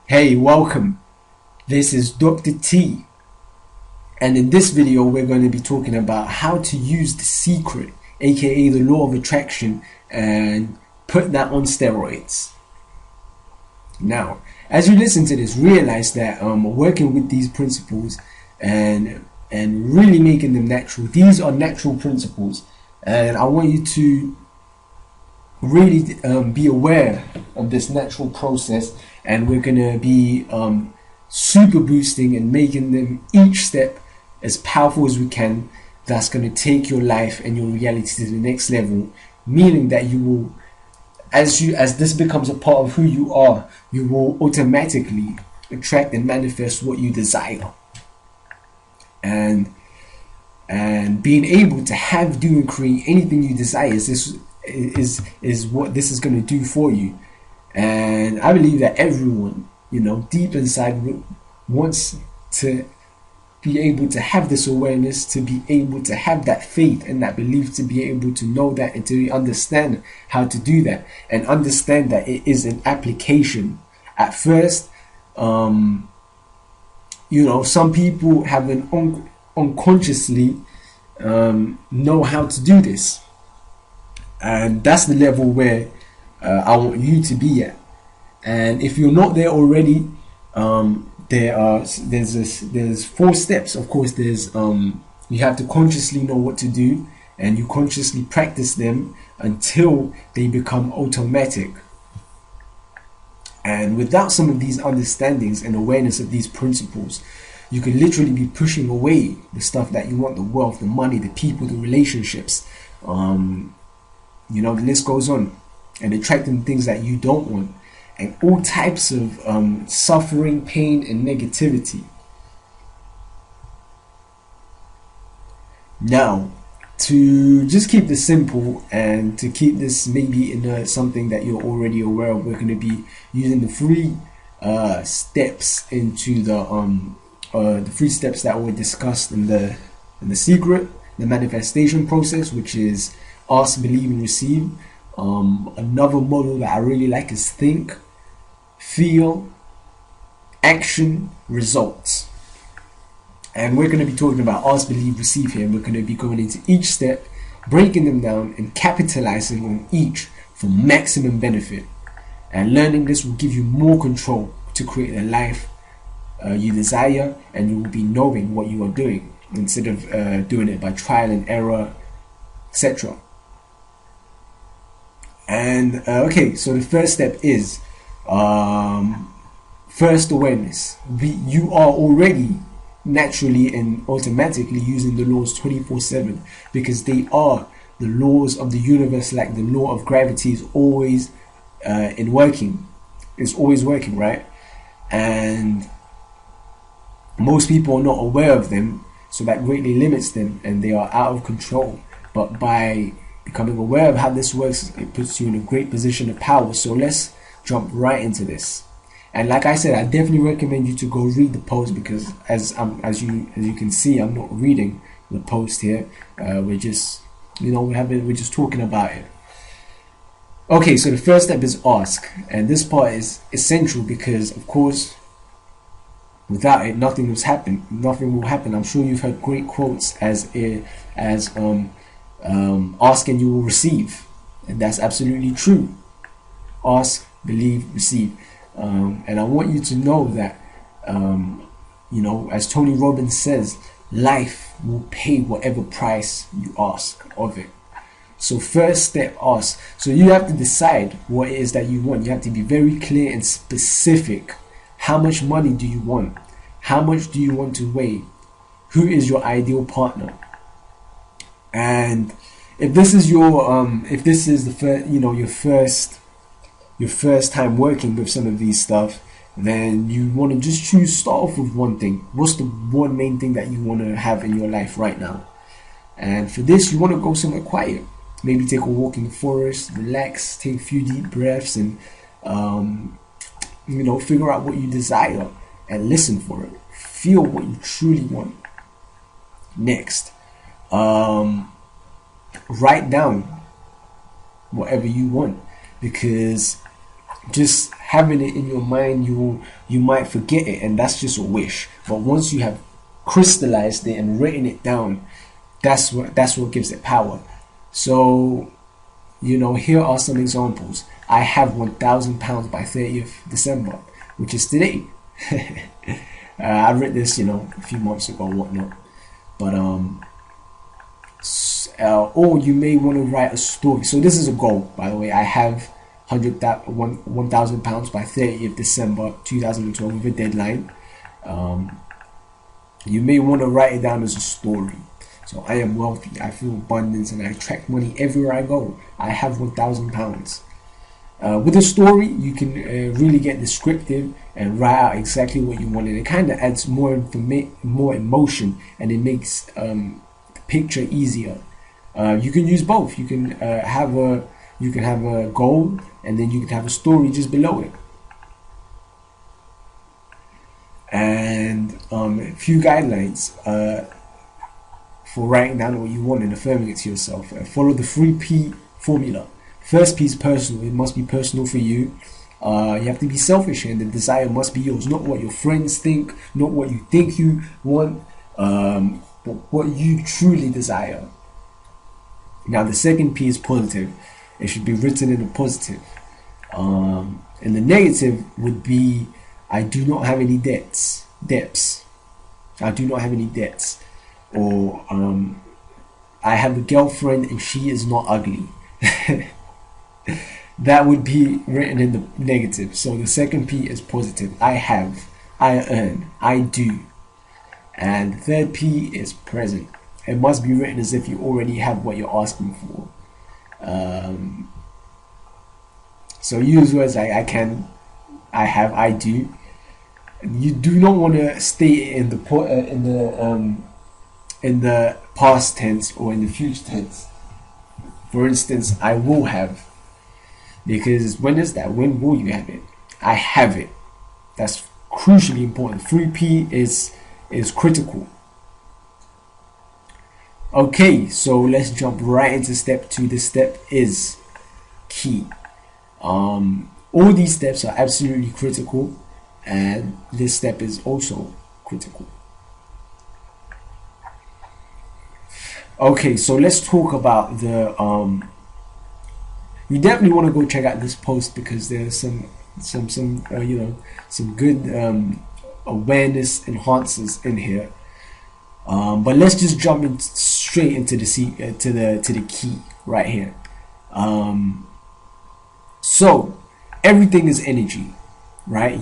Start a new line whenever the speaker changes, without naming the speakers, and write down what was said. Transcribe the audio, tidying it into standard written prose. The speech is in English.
Hey, welcome. This is Dr. T, and in this video, we're going to be talking about how to use the secret, aka the law of attraction, and put that on steroids. Now, as you listen to this, realize that working with these principles and really making them natural. These are natural principles, and I want you to really be aware of this natural process, and we're going to be super boosting and making them each step as powerful as we can. That's going to take your life and your reality to the next level, meaning that you will, as this becomes a part of who you are, you will automatically attract and manifest what you desire. And being able to have, do, and create anything you desire is what this is going to do for you. And I believe that everyone, deep inside wants to be able to have this awareness, to be able to have that faith and that belief, to be able to know that and to understand how to do that, and understand that it is an application. At first, some people have unconsciously know how to do this, and that's the level where I want you to be at. And if you're not there already, there's 4 steps. Of course, there's you have to consciously know what to do, and you consciously practice them until they become automatic. And without some of these understandings and awareness of these principles, you could literally be pushing away the stuff that you want: the wealth, the money, the people, the relationships. The list goes on, and attracting things that you don't want, and all types of suffering, pain, and negativity. Now, to just keep this simple and to keep this maybe in something that you're already aware of, we're going to be using the 3 steps into the 3 steps that were discussed in the secret, the manifestation process, which is ask, believe, and receive. Another model that I really like is think, feel, action, results. And we're going to be talking about ask, believe, receive here. We're going to be going into each step, breaking them down, and capitalizing on each for maximum benefit. And learning this will give you more control to create a life you desire, and you will be knowing what you are doing instead of doing it by trial and error, etc. And okay, so the first step is first awareness. You are already naturally and automatically using the laws 24/7, because they are the laws of the universe. Like the law of gravity is always it's always working, right? And most people are not aware of them, so that greatly limits them and they are out of control. But by becoming aware of how this works, it puts you in a great position of power. So let's jump right into this. And like I said, I definitely recommend you to go read the post, because as you can see, I'm not reading the post here. We're just we're just talking about it. Okay, so the first step is ask, and this part is essential because, of course, without it, nothing will happen. I'm sure you've heard great quotes as ask and you will receive, and that's absolutely true. Ask, believe, receive. And I want you to know that as Tony Robbins says, life will pay whatever price you ask of it. So first step, ask. So you have to decide what it is that you want. You have to be very clear and specific. How much money do you want? How much do you want to weigh? Who is your ideal partner? And if this is the first, your first time working with some of these stuff, then you want to just start off with one thing. What's the one main thing that you want to have in your life right now? And for this, you want to go somewhere quiet. Maybe take a walk in the forest, relax, take a few deep breaths, and figure out what you desire and listen for it. Feel what you truly want. Next, write down whatever you want, because just having it in your mind, you might forget it, and that's just a wish. But once you have crystallized it and written it down, that's what gives it power. So, you know, here are some examples. I have £1,000 by 30th December, which is today. I read this, you know, a few months ago, whatnot. But or you may want to write a story. So this is a goal, by the way. I have £1,000 by 30th December 2012 with a deadline. You may want to write it down as a story. So I am wealthy, I feel abundance, and I attract money everywhere I go. I have £1,000. With a story, you can really get descriptive and write out exactly what you want, and it kind of adds more emotion, and it makes the picture easier. You can use both. You can have a goal, and then you can have a story just below it. And a few guidelines for writing down what you want and affirming it to yourself. Follow the 3P formula. First P is personal. It must be personal for you. You have to be selfish, and the desire must be yours, not what your friends think, not what you think you want, but what you truly desire. Now the second P is positive. It should be written in a positive. And the negative would be, I do not have any debts. I do not have any debts. Or I have a girlfriend and she is not ugly. That would be written in the negative. So the second P is positive. I have, I earn, I do. And the third P is present. It must be written as if you already have what you're asking for. So use words like I can, I have, I do. You do not want to state it in the past tense or in the future tense. For instance, I will have, because when is that? When will you have it? I have it. That's crucially important. 3P is critical. Okay, so let's jump right into step 2. This step is key. All these steps are absolutely critical, and this step is also critical. Okay, so let's talk about the you definitely want to go check out this post, because there's some you know, some good awareness enhancers in here. But let's just jump in straight into the key right here. So everything is energy, right?